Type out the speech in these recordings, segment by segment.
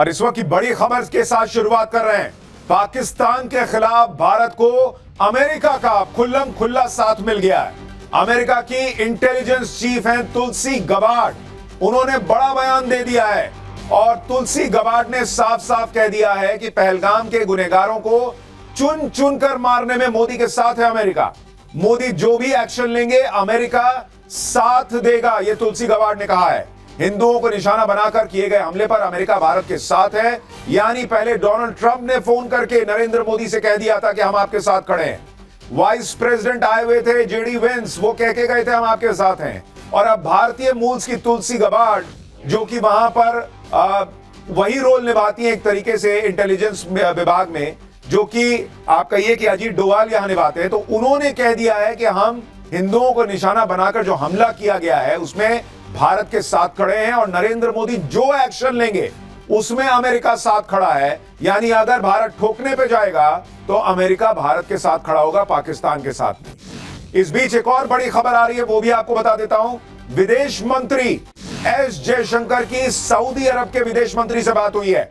और इस वक्त की बड़ी खबर के साथ शुरुआत कर रहे हैं। पाकिस्तान के खिलाफ भारत को अमेरिका का खुल्लम खुल्ला साथ मिल गया है। अमेरिका की इंटेलिजेंस चीफ हैं तुलसी गबार्ड, उन्होंने बड़ा बयान दे दिया है और तुलसी गबार्ड ने साफ साफ कह दिया है कि पहलगाम के गुनहगारों को चुन चुन कर मारने में मोदी के साथ है अमेरिका। मोदी जो भी एक्शन लेंगे अमेरिका साथ देगा, यह तुलसी गबार्ड ने कहा है। हिंदुओं को निशाना बनाकर किए गए हमले पर अमेरिका भारत के साथ है। यानी पहले डोनाल्ड ट्रंप ने फोन करके नरेंद्र मोदी से कह दिया था कि हम आपके साथ खड़े हैं। वाइस प्रेसिडेंट आए हुए थे जेडी वेंस, वो कह के गए थे हम आपके साथ हैं। और अब भारतीय मूल्स की तुलसी गबार्ड, जो कि वहां पर वही रोल निभाती है एक तरीके से इंटेलिजेंस विभाग में, जो कि आप कहिए कि अजीत डोवाल यहां निभाते हैं, तो उन्होंने कह दिया है कि हम हिंदुओं को निशाना बनाकर जो हमला किया गया है उसमें भारत के साथ खड़े हैं और नरेंद्र मोदी जो एक्शन लेंगे उसमें अमेरिका साथ खड़ा है। यानी अगर भारत ठोकने पे जाएगा तो अमेरिका भारत के साथ खड़ा होगा, पाकिस्तान के साथ नहीं। इस बीच एक और बड़ी खबर आ रही है, वो भी आपको बता देता हूं। विदेश मंत्री एस जयशंकर की सऊदी अरब के विदेश मंत्री से बात हुई है।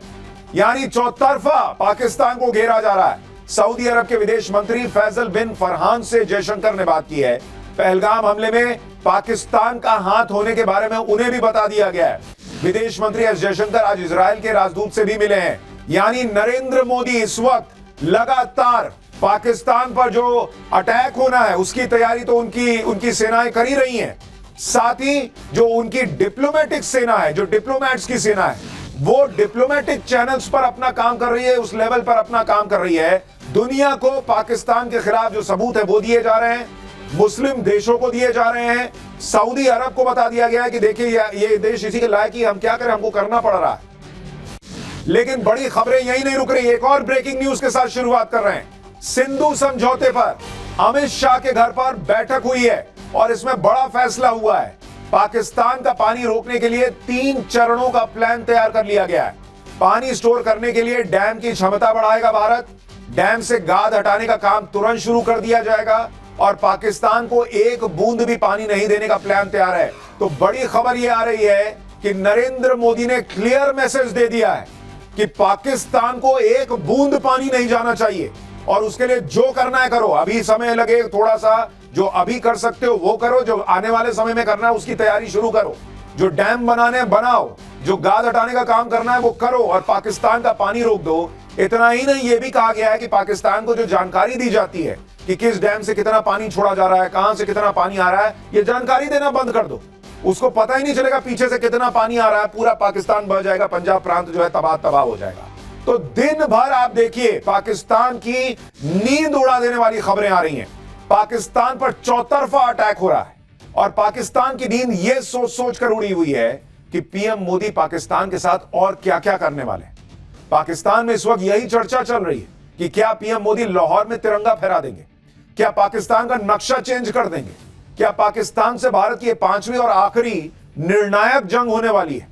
यानी चौतरफा पाकिस्तान को घेरा जा रहा है। सऊदी अरब के विदेश मंत्री फैसल बिन फरहान से जयशंकर ने बात की है। पहलगाम हमले में पाकिस्तान का हाथ होने के बारे में उन्हें भी बता दिया गया है। विदेश मंत्री एस जयशंकर आज इजराइल के राजदूत से भी मिले हैं। यानी नरेंद्र मोदी इस वक्त लगातार पाकिस्तान पर जो अटैक होना है उसकी तैयारी तो उनकी सेनाएं कर ही रही हैं। साथ ही जो उनकी डिप्लोमेटिक सेना है, जो डिप्लोमैट्स की सेना है, वो डिप्लोमेटिक चैनल्स पर अपना काम कर रही है, उस लेवल पर अपना काम कर रही है। दुनिया को पाकिस्तान के खिलाफ जो सबूत है वो दिए जा रहे हैं, मुस्लिम देशों को दिए जा रहे हैं। सऊदी अरब को बता दिया गया है कि देखिए ये देश इसी के लायक ही, हम क्या करें, हमको करना पड़ रहा है। लेकिन बड़ी खबरें यही नहीं रुक रही, एक और ब्रेकिंग न्यूज के साथ शुरुआत कर रहे हैं। सिंधु समझौते पर अमित शाह के घर पर बैठक हुई है और इसमें बड़ा फैसला हुआ है। पाकिस्तान का पानी रोकने के लिए 3 चरणों का प्लान तैयार कर लिया गया है। पानी स्टोर करने के लिए डैम की क्षमता बढ़ाएगा भारत, डैम से गाद हटाने का काम तुरंत शुरू कर दिया जाएगा और पाकिस्तान को एक बूंद भी पानी नहीं देने का प्लान तैयार है। तो बड़ी खबर यह आ रही है कि नरेंद्र मोदी ने क्लियर मैसेज दे दिया है कि पाकिस्तान को एक बूंद पानी नहीं जाना चाहिए और उसके लिए जो करना है करो। अभी समय लगे थोड़ा सा, जो अभी कर सकते हो वो करो, जो आने वाले समय में करना है उसकी तैयारी शुरू करो, जो डैम बनाने बनाओ, जो गाद हटाने का काम करना है वो करो और पाकिस्तान का पानी रोक दो। इतना ही नहीं, ये भी कहा गया है कि पाकिस्तान को जो जानकारी दी जाती है कि किस डैम से कितना पानी छोड़ा जा रहा है, कहां से कितना पानी आ रहा है, ये जानकारी देना बंद कर दो। उसको पता ही नहीं चलेगा पीछे से कितना पानी आ रहा है, पूरा पाकिस्तान बह जाएगा, पंजाब प्रांत जो है तबाह तबाह हो जाएगा। तो दिन भर आप देखिए पाकिस्तान की नींद उड़ा देने वाली खबरें आ रही हैं। पाकिस्तान पर चौतरफा अटैक हो रहा है और पाकिस्तान की नींद यह सोच सोच कर उड़ी हुई है कि पीएम मोदी पाकिस्तान के साथ और क्या क्या करने वाले हैं। पाकिस्तान में इस वक्त यही चर्चा चल रही है कि क्या पीएम मोदी लाहौर में तिरंगा फहरा देंगे, क्या पाकिस्तान का नक्शा चेंज कर देंगे, क्या पाकिस्तान से भारत की 5वीं और आखिरी निर्णायक जंग होने वाली है।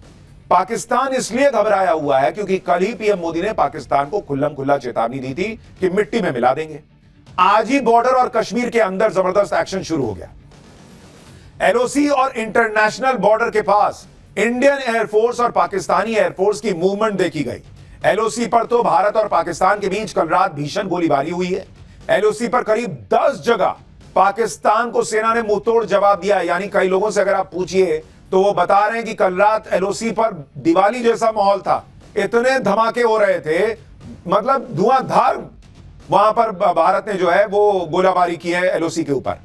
पाकिस्तान इसलिए घबराया हुआ है क्योंकि कल ही पीएम मोदी ने पाकिस्तान को खुल्लम खुल्ला चेतावनी दी थी कि मिट्टी में मिला देंगे। आज ही बॉर्डर और कश्मीर के अंदर जबरदस्त एक्शन शुरू हो गया। एलओसी और इंटरनेशनल बॉर्डर के पास इंडियन एयरफोर्स और पाकिस्तानी एयरफोर्स की मूवमेंट देखी गई। एलओसी पर तो भारत और पाकिस्तान के बीच कल रात भीषण गोलीबारी हुई है। एलओसी पर करीब 10 जगह पाकिस्तान को सेना ने मुंहतोड़ जवाब दिया। यानी कई लोगों से अगर आप पूछिए तो वो बता रहे हैं कि कल रात एलओसी पर दिवाली जैसा माहौल था, इतने धमाके हो रहे थे, मतलब धुआंधार वहां पर भारत ने जो है वो गोलाबारी की है एलओसी के ऊपर।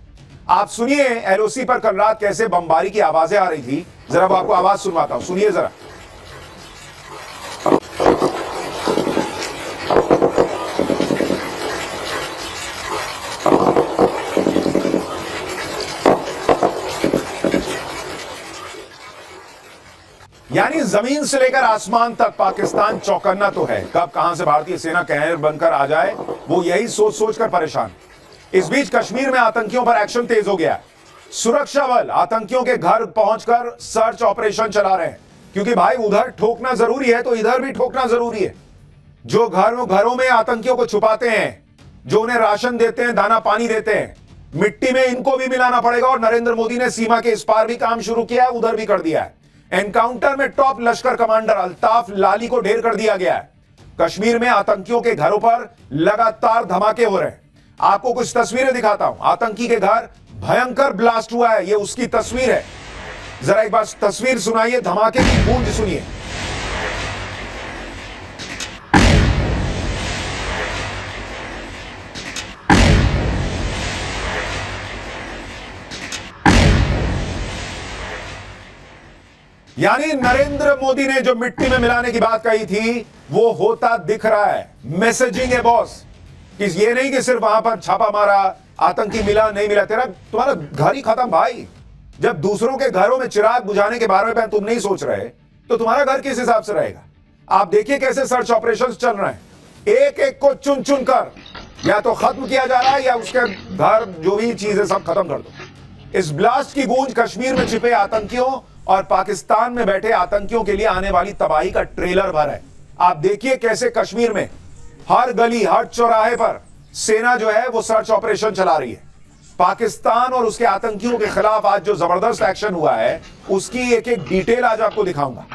आप सुनिए एलओसी पर कल रात कैसे बमबारी की आवाजें आ रही थी, जरा वो आपको आवाज सुनवाता हूं, सुनिए जरा। यानी जमीन से लेकर आसमान तक पाकिस्तान चौकन्ना तो है, कब कहां से भारतीय सेना कहर बनकर आ जाए वो यही सोच सोच कर परेशान। इस बीच कश्मीर में आतंकियों पर एक्शन तेज हो गया है। सुरक्षा बल आतंकियों के घर पहुंचकर सर्च ऑपरेशन चला रहे हैं क्योंकि भाई उधर ठोकना जरूरी है तो इधर भी ठोकना जरूरी है। जो घरों में आतंकियों को छुपाते हैं, जो उन्हें राशन देते हैं, दाना पानी देते हैं, मिट्टी में इनको भी मिलाना पड़ेगा और नरेंद्र मोदी ने सीमा के इस पार भी काम शुरू किया है, उधर भी कर दिया है। एनकाउंटर में टॉप लश्कर कमांडर अल्ताफ लाली को ढेर कर दिया गया है। कश्मीर में आतंकियों के घरों पर लगातार धमाके हो रहे हैं। आपको कुछ तस्वीरें दिखाता हूं। आतंकी के घर भयंकर ब्लास्ट हुआ है, यह उसकी तस्वीर है। जरा एक बार तस्वीर सुनाइए, धमाके की गूंज सुनिए। यानी नरेंद्र मोदी ने जो मिट्टी में मिलाने की बात कही थी वो होता दिख रहा है। मैसेजिंग है बॉस, कि ये नहीं कि सिर्फ वहां पर छापा मारा, आतंकी मिला नहीं मिला, तुम्हारा घर ही खत्म भाई। जब दूसरों के घरों में चिराग बुझाने के बारे में तुम नहीं सोच रहे तो तुम्हारा घर किस हिसाब से रहेगा। आप देखिए कैसे सर्च ऑपरेशंस चल रहे हैं, एक एक को चुन चुन कर या तो खत्म किया जा रहा है या उसके घर जो भी चीजें सब खत्म कर दो। इस ब्लास्ट की गूंज कश्मीर में छिपे आतंकियों और पाकिस्तान में बैठे आतंकियों के लिए आने वाली तबाही का ट्रेलर भर है। आप देखिए कैसे कश्मीर में हर गली हर चौराहे पर सेना जो है वो सर्च ऑपरेशन चला रही है। पाकिस्तान और उसके आतंकियों के खिलाफ आज जो जबरदस्त एक्शन हुआ है उसकी एक एक डिटेल आज आपको दिखाऊंगा।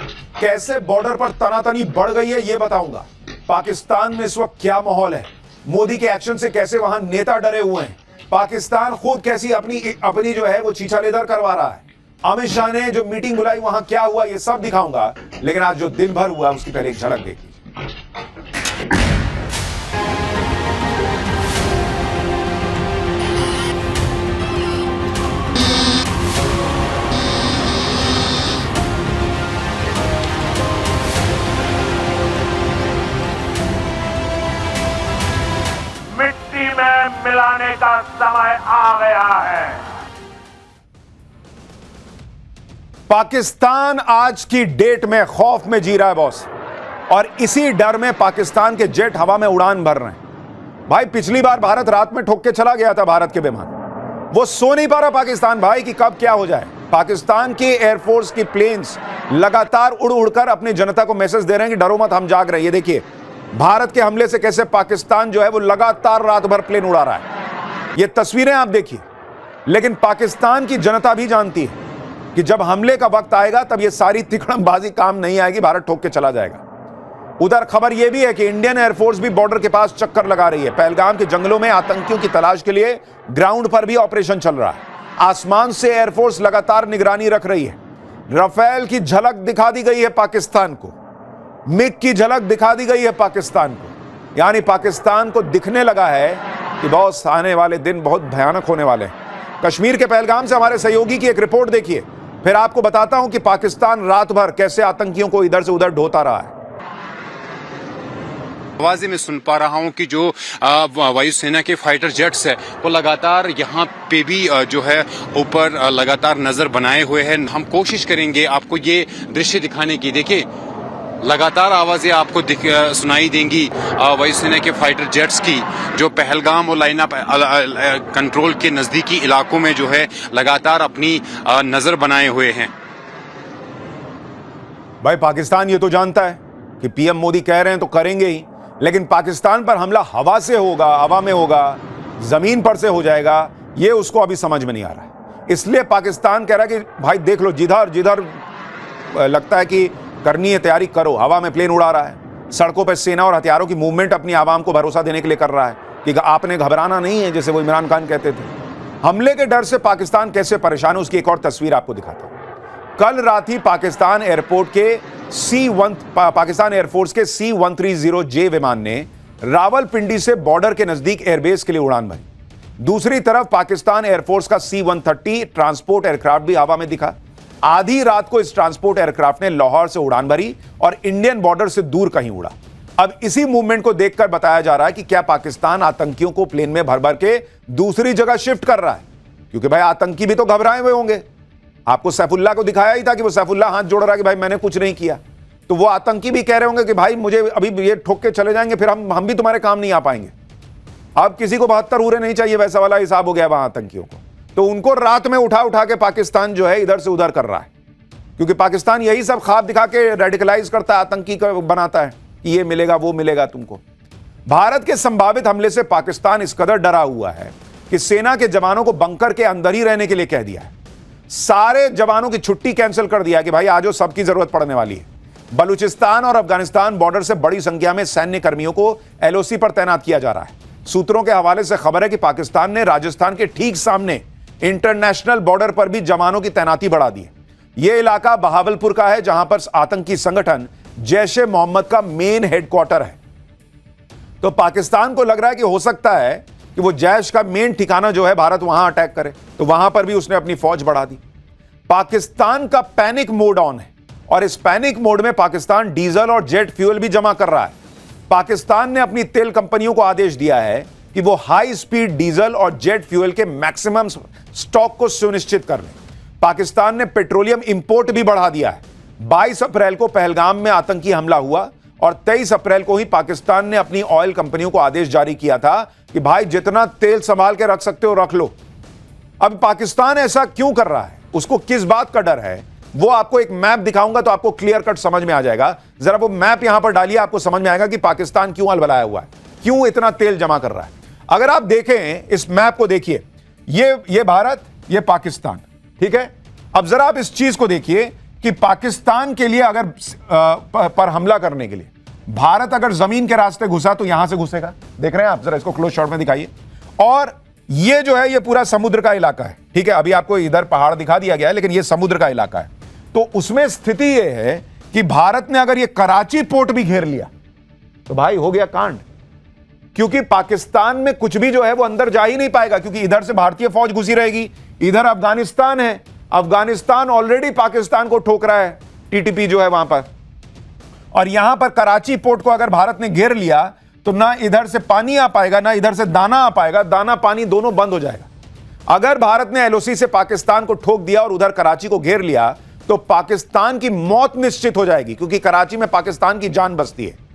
कैसे बॉर्डर पर तनातनी बढ़ गई है ये बताऊंगा। पाकिस्तान में इस वक्त क्या माहौल है, मोदी के एक्शन से कैसे वहां नेता डरे हुए हैं, पाकिस्तान खुद कैसी अपनी जो है वो छीछालेदर करवा रहा है, अमित शाह ने जो मीटिंग बुलाई वहां क्या हुआ, ये सब दिखाऊंगा। लेकिन आज जो दिन भर हुआ उसकी पहले एक झलक देखिए। मिट्टी में मिलाने का समय आ गया है। पाकिस्तान आज की डेट में खौफ में जी रहा है बॉस, और इसी डर में पाकिस्तान के जेट हवा में उड़ान भर रहे हैं। भाई पिछली बार भारत रात में ठोक के चला गया था भारत के विमान, वो सो नहीं पा रहा पाकिस्तान भाई कि कब क्या हो जाए। पाकिस्तान की एयरफोर्स की प्लेन्स लगातार उड़ उड़कर अपनी जनता को मैसेज दे रहे हैं कि डरो मत, हम जाग रहे हैं। ये देखिए भारत के हमले से कैसे पाकिस्तान जो है वो लगातार रात भर प्लेन उड़ा रहा है। ये तस्वीरें आप देखिए। लेकिन पाकिस्तान की जनता भी जानती है कि जब हमले का वक्त आएगा तब ये सारी तिकड़मबाजी काम नहीं आएगी, भारत ठोक के चला जाएगा। उधर खबर यह भी है कि इंडियन एयरफोर्स भी बॉर्डर के पास चक्कर लगा रही है। पहलगाम के जंगलों में आतंकियों की तलाश के लिए ग्राउंड पर भी ऑपरेशन चल रहा है। आसमान से एयरफोर्स लगातार निगरानी रख रही है। राफेल की झलक दिखा दी गई है पाकिस्तान को, मिग की झलक दिखा दी गई है पाकिस्तान को। यानी पाकिस्तान को दिखने लगा है कि बॉस आने वाले दिन बहुत भयानक होने वाले हैं। कश्मीर के पहलगाम से हमारे सहयोगी की एक रिपोर्ट देखिए, फिर आपको बताता हूं कि पाकिस्तान रात भर कैसे आतंकियों को इधर से उधर ढोता रहा है। आवाज़ें मैं सुन पा रहा हूं कि जो वायुसेना के फाइटर जेट्स है वो लगातार यहाँ पे भी जो है ऊपर लगातार नजर बनाए हुए हैं। हम कोशिश करेंगे आपको ये दृश्य दिखाने की। देखिए लगातार आवाज़ें आपको सुनाई देंगी वायुसेना के फाइटर जेट्स की, जो पहलगाम और लाइन ऑफ कंट्रोल के नज़दीकी इलाकों में जो है लगातार अपनी नज़र बनाए हुए हैं। भाई पाकिस्तान ये तो जानता है कि पीएम मोदी कह रहे हैं तो करेंगे ही, लेकिन पाकिस्तान पर हमला हवा से होगा, हवा में होगा, जमीन पर से हो जाएगा, ये उसको अभी समझ में नहीं आ रहा है। इसलिए पाकिस्तान कह रहा है कि भाई देख लो, जिधर जिधर लगता है कि करनी है तैयारी करो। हवा में प्लेन उड़ा रहा है, सड़कों पर सेना और हथियारों की मूवमेंट अपनी आवाम को भरोसा देने के लिए कर रहा है कि आपने घबराना नहीं है, जैसे वो इमरान खान कहते थे। हमले के डर से पाकिस्तान कैसे परेशान है उसकी एक और तस्वीर आपको दिखाता हूं। कल रात ही पाकिस्तान एयरपोर्ट के पाकिस्तान एयरफोर्स के C-130J विमान ने रावलपिंडी से बॉर्डर के नजदीक एयरबेस के लिए उड़ान भरी। दूसरी तरफ पाकिस्तान एयरफोर्स का C-130 ट्रांसपोर्ट एयरक्राफ्ट भी हवा में दिखा। आधी रात को इस ट्रांसपोर्ट एयरक्राफ्ट ने लाहौर से उड़ान भरी और इंडियन बॉर्डर से दूर कहीं उड़ा। अब इसी मूवमेंट को देखकर बताया जा रहा है कि क्या पाकिस्तान आतंकियों को प्लेन में भर भर के दूसरी जगह शिफ्ट कर रहा है, क्योंकि भाई आतंकी भी तो घबराए हुए होंगे। आपको सैफुल्लाह को दिखाया ही था कि वो सैफुल्लाह हाथ जोड़ रहा है कि भाई मैंने कुछ नहीं किया, तो वो आतंकी भी कह रहे होंगे कि भाई मुझे अभी ये ठोक के चले जाएंगे, फिर हम भी तुम्हारे काम नहीं आ पाएंगे। अब किसी को 72 उरे नहीं चाहिए, वैसा वाला हिसाब हो गया वहां आतंकियों को। तो उनको रात में उठा उठा के पाकिस्तान जो है इधर से उधर कर रहा है, क्योंकि पाकिस्तान यही सब ख्वाब दिखा के रेडिकलाइज करता है, आतंकी को बनाता है कि ये मिलेगा वो मिलेगा तुमको। भारत के संभावित हमले से पाकिस्तान इस कदर डरा हुआ है कि सेना के जवानों को बंकर के अंदर ही रहने के लिए कह दिया है। सारे जवानों की छुट्टी कैंसिल कर दिया कि भाई आज सबकी जरूरत पड़ने वाली है। बलूचिस्तान और अफगानिस्तान बॉर्डर से बड़ी संख्या में सैन्य कर्मियों को एलओसी पर तैनात किया जा रहा है। सूत्रों के हवाले से खबर है कि पाकिस्तान ने राजस्थान के ठीक सामने इंटरनेशनल बॉर्डर पर भी जवानों की तैनाती बढ़ा दी है। यह इलाका बहावलपुर का है, जहां पर आतंकी संगठन जैश ए मोहम्मद का मेन हेडक्वार्टर है। तो पाकिस्तान को लग रहा है कि हो सकता है कि वो जैश का मेन ठिकाना जो है भारत वहां अटैक करे, तो वहां पर भी उसने अपनी फौज बढ़ा दी। पाकिस्तान का पैनिक मोड ऑन है और इस पैनिक मोड में पाकिस्तान डीजल और जेट फ्यूल भी जमा कर रहा है। पाकिस्तान ने अपनी तेल कंपनियों को आदेश दिया है कि वो हाई स्पीड डीजल और जेट फ्यूल के मैक्सिमम स्टॉक को सुनिश्चित कर लें। पाकिस्तान ने पेट्रोलियम इंपोर्ट भी बढ़ा दिया है। 22 अप्रैल को पहलगाम में आतंकी हमला हुआ और 23 अप्रैल को ही पाकिस्तान ने अपनी ऑयल कंपनियों को आदेश जारी किया था कि भाई जितना तेल संभाल के रख सकते हो रख लो। अब पाकिस्तान ऐसा क्यों कर रहा है, उसको किस बात का डर है, वो आपको एक मैप दिखाऊंगा तो आपको क्लियर कट समझ में आ जाएगा। जरा वो मैप यहां पर डालिए, आपको समझ में आएगा कि पाकिस्तान क्यों अलबलाया हुआ है, क्यों इतना तेल जमा कर रहा है। अगर आप देखें इस मैप को, देखिए ये भारत, ये पाकिस्तान, ठीक है। अब जरा आप इस चीज को देखिए कि पाकिस्तान के लिए अगर पर हमला करने के लिए भारत अगर जमीन के रास्ते घुसा तो यहां से घुसेगा। देख रहे हैं आप, जरा इसको क्लोज शॉट में दिखाइए। और ये जो है ये पूरा समुद्र का इलाका है, ठीक है। अभी आपको इधर पहाड़ दिखा दिया गया है, लेकिन ये समुद्र का इलाका है। तो उसमें स्थिति ये है कि भारत ने अगर ये कराची पोर्ट भी घेर लिया तो भाई हो गया कांड, क्योंकि पाकिस्तान में कुछ भी जो है वो अंदर जा ही नहीं पाएगा, क्योंकि इधर से भारतीय फौज घुसी रहेगी, इधर अफगानिस्तान है, अफगानिस्तान ऑलरेडी पाकिस्तान को ठोक रहा है, टीटीपी जो है वहां पर। और यहां पर कराची पोर्ट को अगर भारत ने घेर लिया तो ना इधर से पानी आ पाएगा, ना इधर से दाना आ पाएगा, दाना पानी दोनों बंद हो जाएगा। अगर भारत ने एलओसी से पाकिस्तान को ठोक दिया और उधर कराची को घेर लिया तो पाकिस्तान की मौत निश्चित हो जाएगी, क्योंकि कराची में पाकिस्तान की जान बसती है।